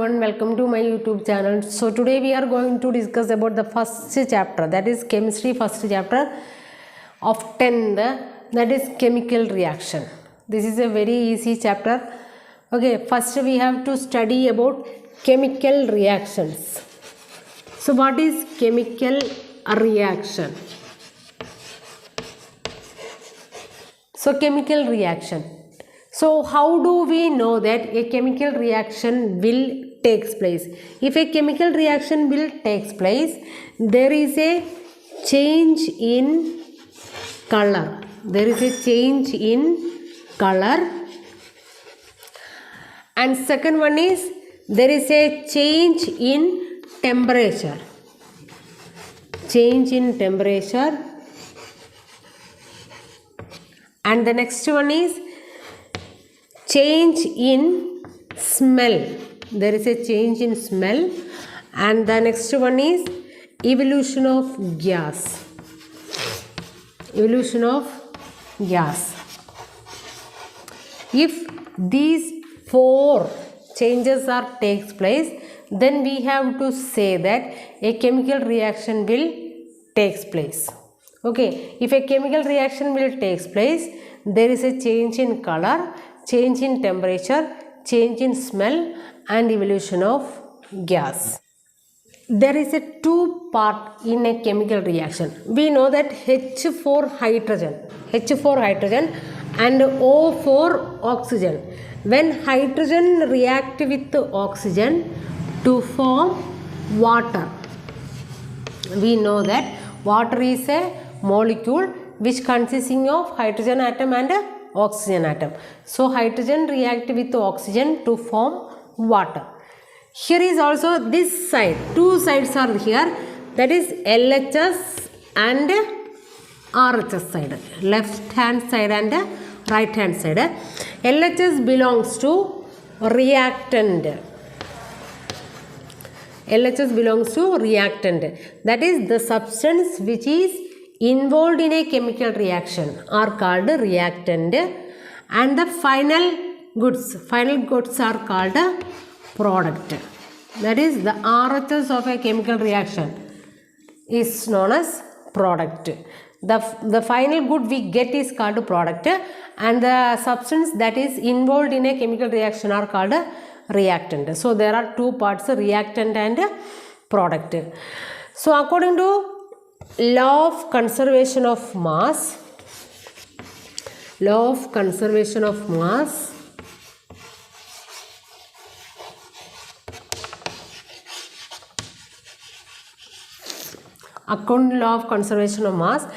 everyone, welcome to my YouTube channel. So today we are going to discuss about the first chapter, that is chemistry first chapter of 10th, that is chemical reaction. This is a very easy chapter. Okay, first we have to study about chemical reactions. So what is chemical reaction? So chemical reaction. So how do we know that a chemical reaction will takes place? If a chemical reaction will takes place, there is a change in color. There is a change in color. And second one is there is a change in temperature. Change in temperature. And the next one is change in smell. There is a change in smell. And the next one is evolution of gas. Evolution of gas. If these four changes are takes place, then we have to say that a chemical reaction will takes place. Okay, if a chemical reaction will takes place, there is a change in color, change in temperature, change in smell and evolution of gas. There is a two part in a chemical reaction. We know that H4 hydrogen and O4 oxygen. When hydrogen react with the oxygen to form water, we know that water is a molecule which consisting of hydrogen atom and oxygen atom. So hydrogen react with oxygen to form water. Here is also this side, two sides are here, that is LHS and RHS side, left hand side and right hand side. LHS belongs to reactant. LHS belongs to reactant, that is the substance which is involved in a chemical reaction are called reactant, and the final goods are called product. That is the RHS of a chemical reaction is known as product. The final good we get is called product, and the substance that is involved in a chemical reaction are called reactant. So there are two parts, reactant and product. So according to law of conservation of mass, according to law of conservation of mass,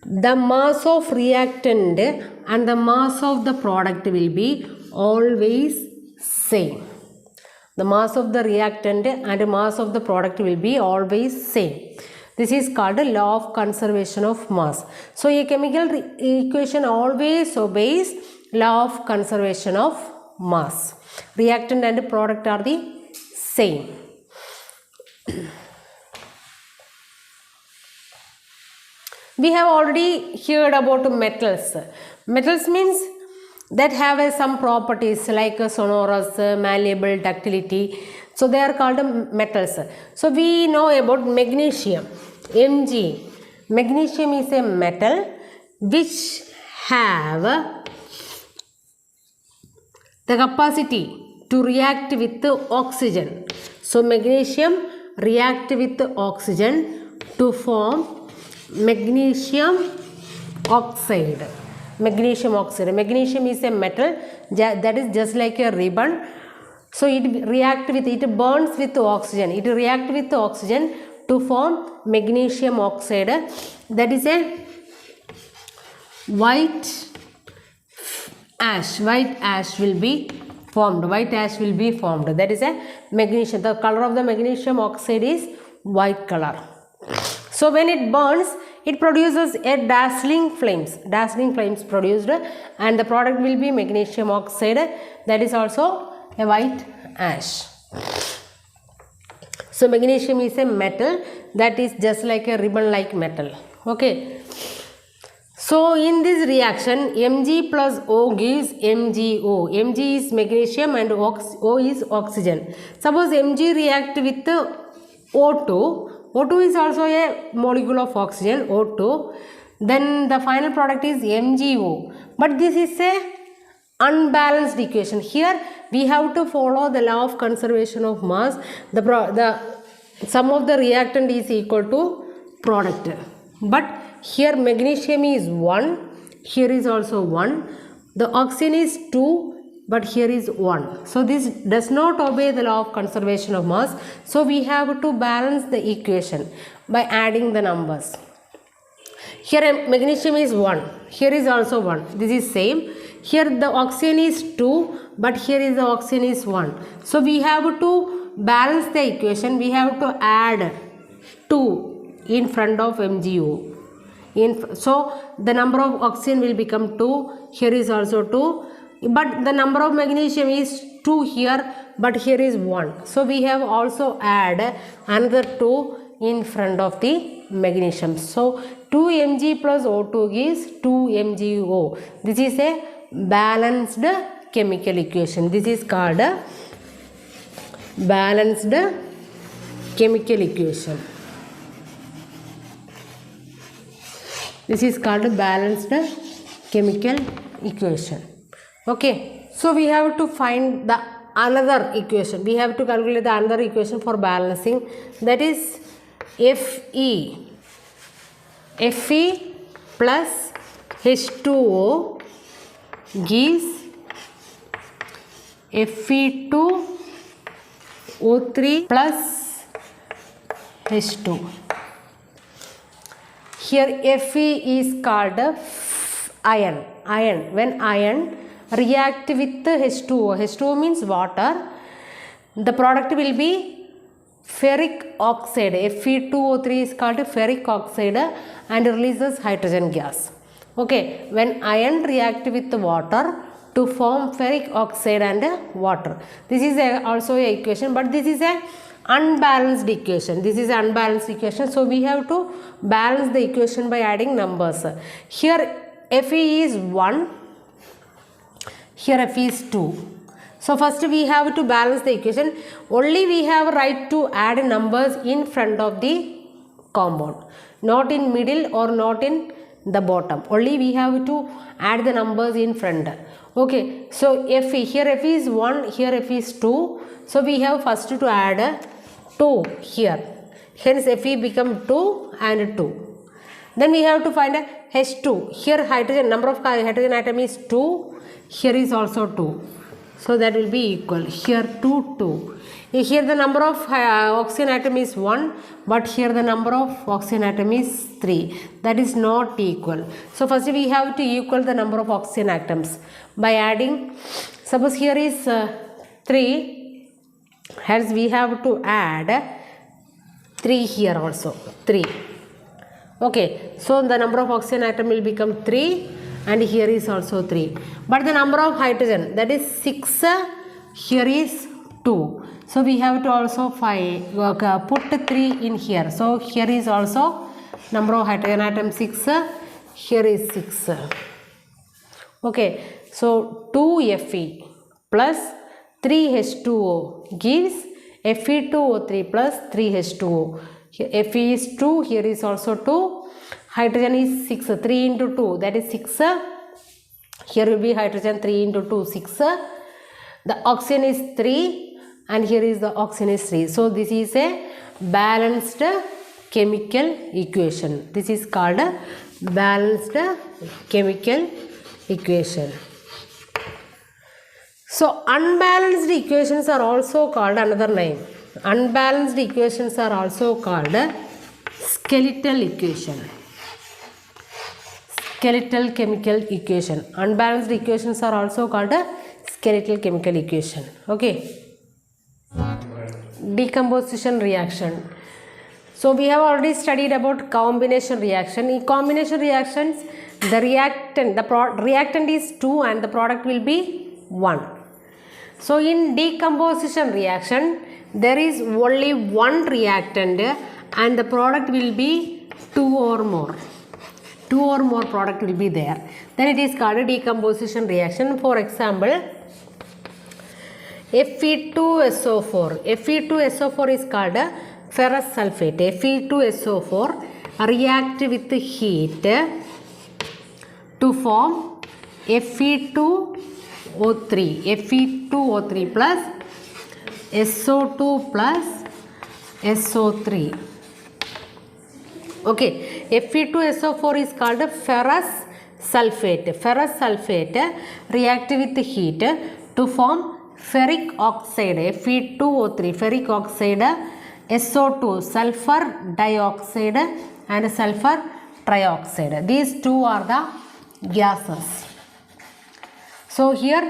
the mass of reactant and the mass of the product will be always same. The mass of the reactant and the mass of the product will be always same. This is called a law of conservation of mass. So a chemical equation always obeys law of conservation of mass. Reactant and product are the same. We have already heard about metals. Metals means that have some properties like sonorous, malleable, ductility. So they are called metals. So we know about magnesium, Mg. Magnesium is a metal which have the capacity to react with the oxygen. So magnesium react with the oxygen to form magnesium oxide. Magnesium oxide. Magnesium is a metal that is just like a ribbon. So it burns with the oxygen. It reacts with the oxygen to form magnesium oxide. That is a white ash. White ash will be formed. That is a magnesium. The color of the magnesium oxide is white color. So when it burns, it produces a dazzling flames produced, and the product will be magnesium oxide, that is also a white ash. So magnesium is a metal that is just like a ribbon like metal. Okay. So in this reaction Mg plus O gives MgO. Mg is magnesium and O is oxygen. Suppose Mg react with O2. O2 is also a molecule of oxygen, O2. Then the final product is MgO. But this is a unbalanced equation. Here we have to follow the law of conservation of mass. The sum of the reactant is equal to product. But here magnesium is 1, here is also 1. The oxygen is 2, but here is 1. So this does not obey the law of conservation of mass. So we have to balance the equation by adding the numbers. Here magnesium is 1, here is also 1. This is same. Here the oxygen is 2, but here is the oxygen is 1. So we have to balance the equation. We have to add 2 in front of MgO. So the number of oxygen will become 2. Here is also 2. But the number of magnesium is 2 here, but here is 1. So we have also add another 2 in front of the magnesium. So 2 Mg plus O2 gives 2 MgO. This is a balanced chemical equation. This is called a balanced chemical equation. This is called a balanced chemical equation. Okay. So we have to find the another equation. We have to calculate the another equation for balancing. That is Fe. Fe plus H2O gives Fe2O3 plus H2. Here Fe is called iron. When iron react with H2O, H2O means water, the product will be ferric oxide. Fe2O3 is called ferric oxide and releases hydrogen gas. Okay, when iron react with water to form ferric oxide and water. This is also a equation, but this is a unbalanced equation. This is an unbalanced equation. So we have to balance the equation by adding numbers. Here Fe is 1. Here Fe is 2. So first we have to balance the equation. Only we have right to add numbers in front of the compound. Not in middle or not in the bottom. Only we have to add the numbers in front. Okay. So Fe, here Fe is 1, here Fe is 2. So we have first to add 2 here. Hence Fe become 2 and 2. Then we have to find a H2. Here hydrogen, number of hydrogen atom is 2. Here is also 2. So that will be equal. Here 2, 2. Here the number of oxygen atom is 1. But here the number of oxygen atom is 3. That is not equal. So first we have to equal the number of oxygen atoms. By adding, suppose here is 3. Hence we have to add 3 here also. 3. Okay, so the number of oxygen atom will become 3 and here is also 3. But the number of hydrogen, that is 6, here is 2. So we have to also put 3 in here. So here is also number of hydrogen atom 6, here is 6. Okay, so 2 Fe plus 3 H2O gives Fe2O3 plus 3 H2O. Fe is 2, here is also 2. Hydrogen is 6, 3 into 2, that is 6. Here will be hydrogen 3 into 2, 6. The oxygen is 3 and here is the oxygen is 3. So this is a balanced chemical equation. This is called a balanced chemical equation. So unbalanced equations are also called another name. Unbalanced equations are also called skeletal equation. Skeletal chemical equation. Unbalanced equations are also called a skeletal chemical equation. Okay. Decomposition reaction. So we have already studied about combination reaction. In combination reactions, the reactant is 2 and the product will be 1. So in decomposition reaction, there is only one reactant and the product will be 2 or more. 2 two or more product will be there. Then it is called a decomposition reaction. For example, Fe2SO4. Fe2SO4 is called a ferrous sulfate. Fe2SO4 react with heat to form Fe2O3. Fe2O3 plus SO2 plus SO3. Okay, Fe2SO4 is called a ferrous sulfate. Ferrous sulfate react with heat to form ferric oxide, Fe2O3, ferric oxide, SO2, sulfur dioxide and sulfur trioxide. These two are the gases. So here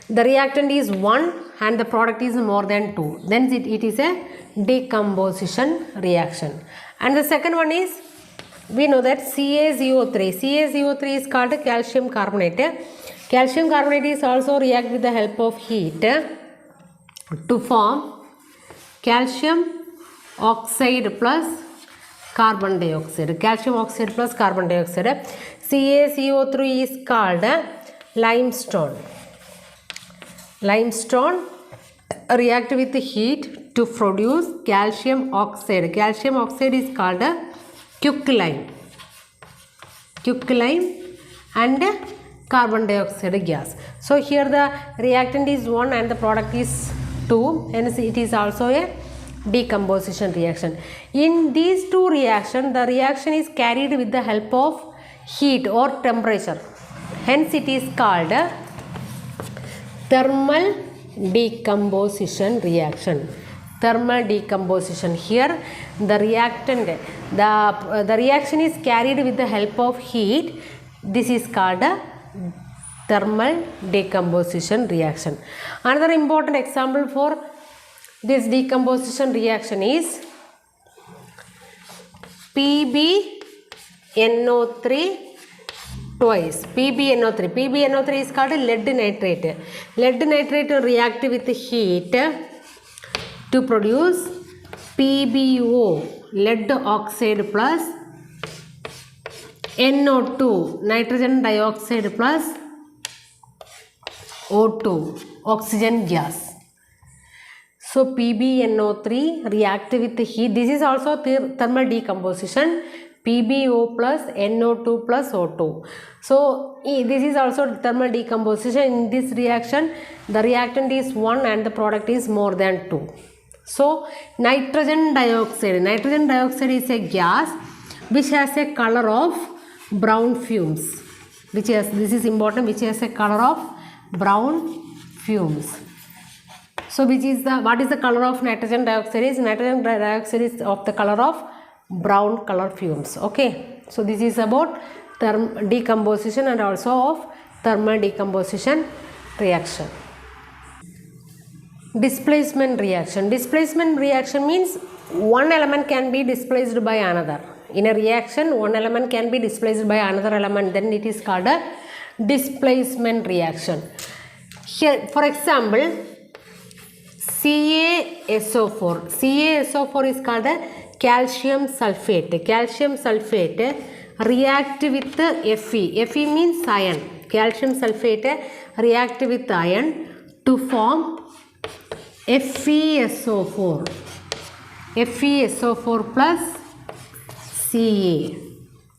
the reactant is 1 and the product is more than 2. Then it is a decomposition reaction. And the second one is, we know that CaCO3. CaCO3 is called calcium carbonate. Calcium carbonate is also react with the help of heat to form calcium oxide plus carbon dioxide. Calcium oxide plus carbon dioxide. CaCO3 is called limestone. Limestone react with heat to produce calcium oxide. Calcium oxide is called quicklime. Quicklime and carbon dioxide gas. So here the reactant is 1 and the product is 2, hence it is also a decomposition reaction. In these two reactions, the reaction is carried with the help of heat or temperature. Hence it is called thermal decomposition reaction. Thermal decomposition. Here the reactant, the reaction is carried with the help of heat. This is called a thermal decomposition reaction. Another important example for this decomposition reaction is PbNO3 twice. PbNO3. PbNO3 is called lead nitrate. Lead nitrate react with heat to produce PbO, lead oxide plus NO2, nitrogen dioxide plus O2, oxygen gas. So PbNO3 react with heat. This is also thermal decomposition. PbO plus NO2 plus O2. So this is also thermal decomposition. In this reaction, the reactant is 1 and the product is more than 2. So nitrogen dioxide. Nitrogen dioxide is a gas which has a color of brown fumes. Which has, this is important, which has a color of brown fumes. So which is the, what is the color of nitrogen dioxide is? Nitrogen dioxide is of the color of brown color fumes. Okay, so this is about decomposition and also of thermal decomposition reaction. Displacement reaction. Displacement reaction means one element can be displaced by another. In a reaction, one element can be displaced by another element, then it is called a displacement reaction. Here, for example, CaSO4. CaSO4 is called a calcium sulfate. Calcium sulfate react with Fe. Fe means iron. Calcium sulfate react with iron to form FeSO4. FeSO4 plus Ca.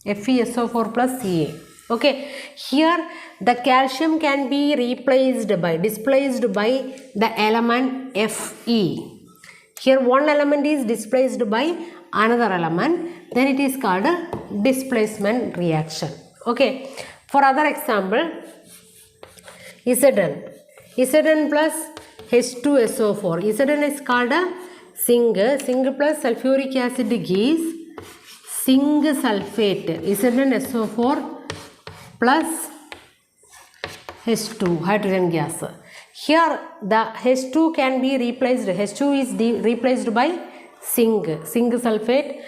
FeSO4 plus Ca. Okay, here the calcium can be displaced by the element Fe. Here one element is displaced by another element, then it is called a displacement reaction. Okay, for other example, Zn. Zn plus H2SO4. Zn is called a zinc. Zinc plus sulfuric acid gives zinc sulfate. ZnSO4 plus H2, hydrogen gas. Here the H2 can be replaced. H2 is replaced by zinc sulfate.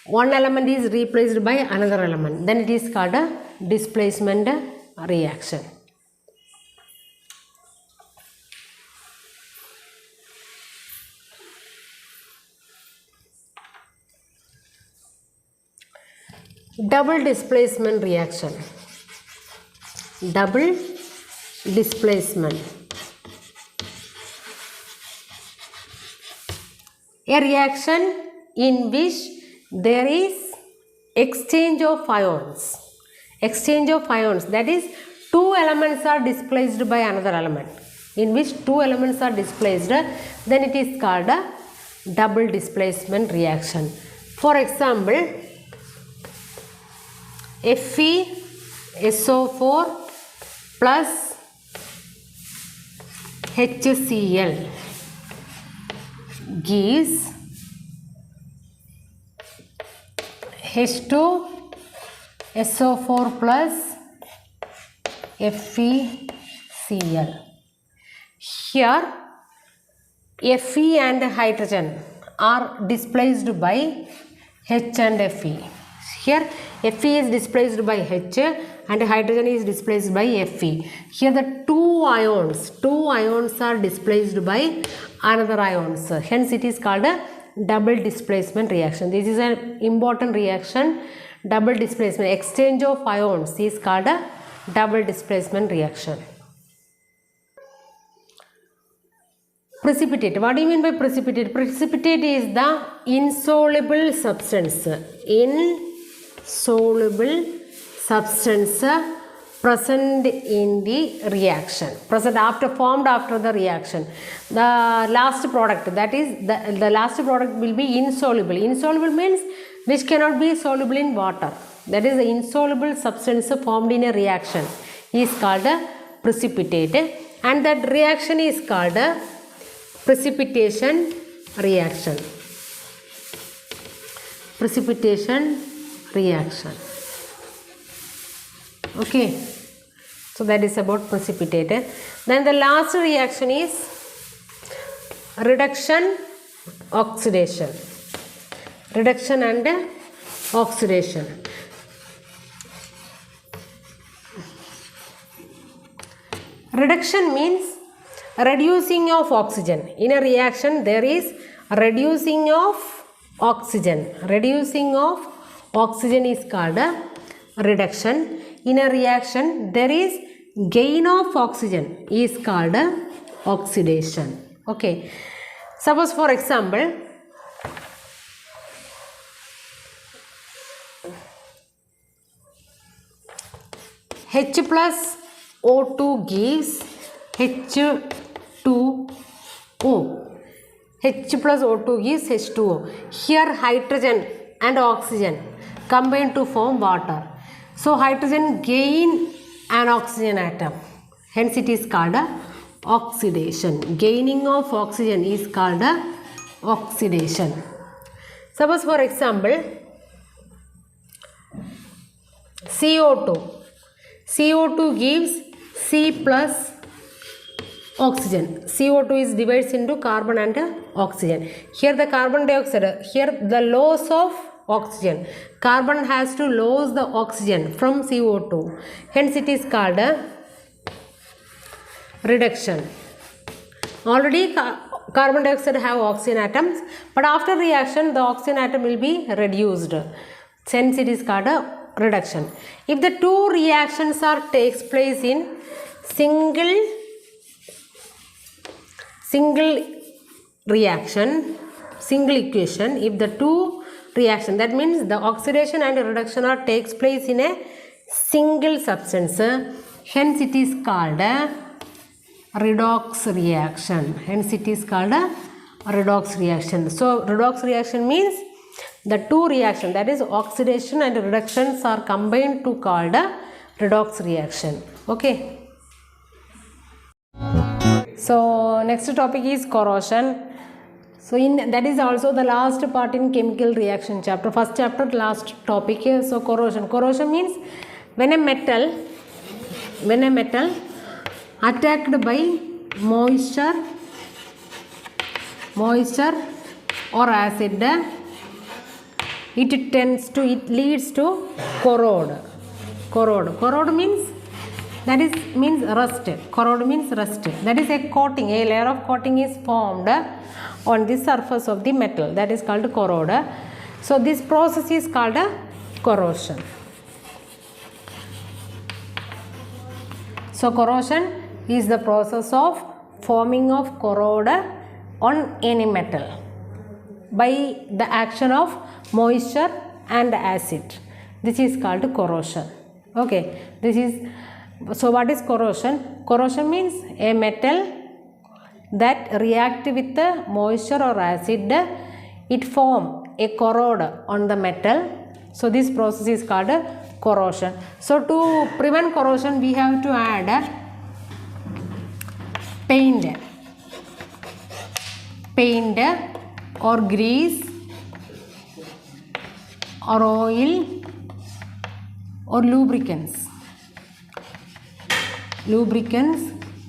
One element is replaced by another element. Then it is called a displacement reaction. double displacement reaction. Double displacement. A reaction in which there is exchange of ions. Exchange of ions, that is, two elements are displaced by another element. In which two elements are displaced, then it is called a double displacement reaction. For example, FeSO4 plus HCl gives H2SO4 plus FeCl. Here Fe and hydrogen are displaced by H and Fe. Here Fe is displaced by H and hydrogen is displaced by Fe. Here the two ions are displaced by another ions. Hence it is called a double displacement reaction. This is an important reaction. Double displacement, exchange of ions is called a double displacement reaction. Precipitate. What do you mean by precipitate? Precipitate is the insoluble substance. Insoluble substance present in the reaction. Formed after the reaction. The last product, that is the last product will be insoluble. Insoluble means which cannot be soluble in water. That is the insoluble substance formed in a reaction is called a precipitate, and that reaction is called a precipitation reaction. Precipitation reaction. Okay. So that is about precipitate. Then the last reaction is reduction, oxidation. Reduction and oxidation. Reduction means reducing of oxygen. In a reaction there is reducing of oxygen. Reducing of oxygen is called a reduction. In a reaction there is gain of oxygen is called a oxidation. Okay. Suppose for example, H plus O2 gives H2O. H plus O2 gives H2O. Here hydrogen and oxygen combine to form water. So hydrogen gain an oxygen atom. Hence it is called a oxidation. Gaining of oxygen is called a oxidation. Suppose for example, CO2. CO2 gives C plus oxygen. CO2 is divided into carbon and oxygen. Here the carbon dioxide, here the loss of oxygen. Carbon has to lose the oxygen from CO2. Hence it is called a reduction. Already carbon dioxide have oxygen atoms, but after reaction the oxygen atom will be reduced. Hence it is called a reduction. If the two reactions takes place in single reaction, single equation, if the two reaction, that means the oxidation and reduction takes place in a single substance, hence it is called a redox reaction. Hence it is called a redox reaction. So redox reaction means the two reactions, that is oxidation and reductions, are combined to called a redox reaction. Okay. So next topic is corrosion. So that is also the last part in chemical reaction chapter. First chapter, last topic here. So corrosion. Corrosion means when a metal attacked by moisture or acid, it leads to corrode. Corrode means rust. Corrode means rust. That is a coating. A layer of coating is formed on the surface of the metal. That is called corrode. So this process is called a corrosion. So corrosion is the process of forming of corrode on any metal by the action of moisture and acid. This is called corrosion. Okay, this is, so what is corrosion? Corrosion means a metal that react with the moisture or acid, it form a corrode on the metal. So this process is called corrosion. So to prevent corrosion, we have to add paint or grease or oil or lubricants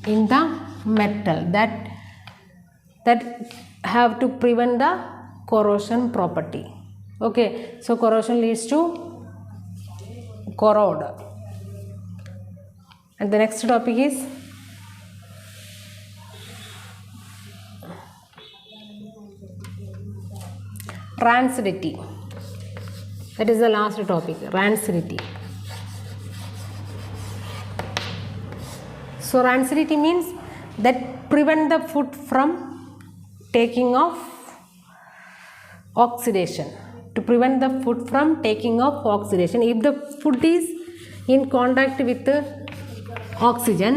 in the metal that have to prevent the corrosion property. Okay, so corrosion leads to corrode. And the next topic is rancidity. That is the last topic, rancidity. So rancidity means that prevent the food from taking off oxidation. To prevent the food from taking off oxidation, if the food is in contact with the oxygen,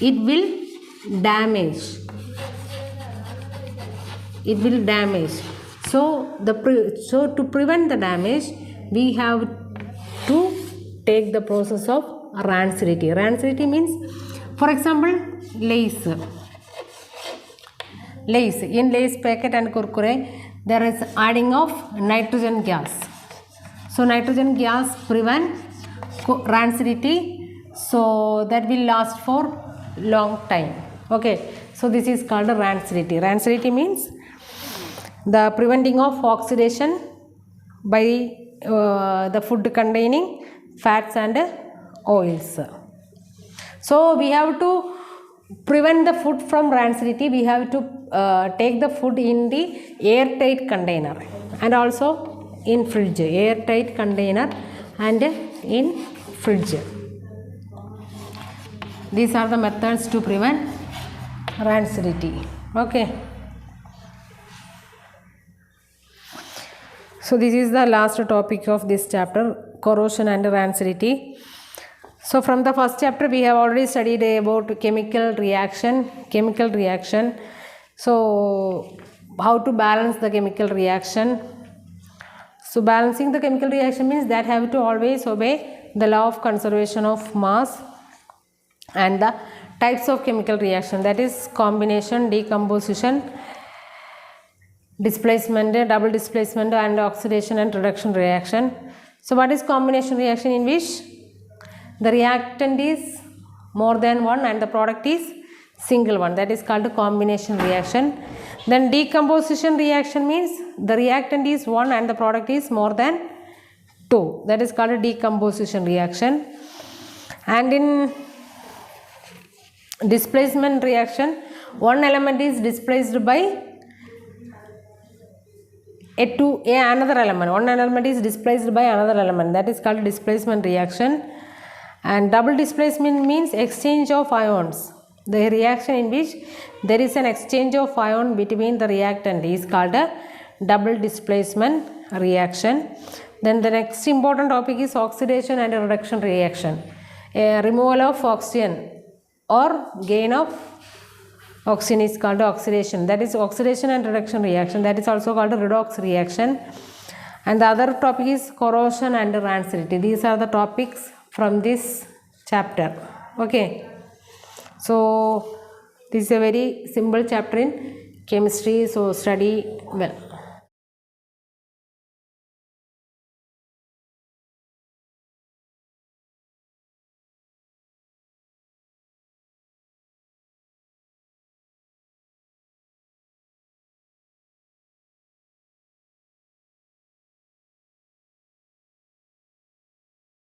it will damage. So to prevent the damage, we have to take the process of rancidity. Rancidity means, for example, lace. In lace packet and kurkure, there is adding of nitrogen gas. So nitrogen gas prevent rancidity, so that will last for long time. Okay, so this is called rancidity. Rancidity means the preventing of oxidation by the food containing fats and oils. So we have to prevent the food from rancidity. We have to take the food in the airtight container and also in fridge. Airtight container and in fridge. These are the methods to prevent rancidity. Okay. So this is the last topic of this chapter, corrosion and rancidity. So from the first chapter we have already studied about chemical reaction. So how to balance the chemical reaction. So balancing the chemical reaction means that have to always obey the law of conservation of mass and the types of chemical reaction, that is combination, decomposition, displacement, double displacement and oxidation and reduction reaction. So what is combination reaction? In which the reactant is more than one and the product is single one, that is called combination reaction. Then decomposition reaction means the reactant is one and the product is more than two, that is called decomposition reaction. And in displacement reaction, one element is displaced by another element. One element is displaced by another element, that is called displacement reaction. And double displacement means exchange of ions. The reaction in which there is an exchange of ion between the reactant is called a double displacement reaction. Then the next important topic is oxidation and reduction reaction. Removal of oxygen or gain of oxygen is called oxidation. That is oxidation and reduction reaction. That is also called redox reaction. And the other topic is corrosion and rancidity. These are the topics from this chapter. Okay. So this is a very simple chapter in chemistry. So study well.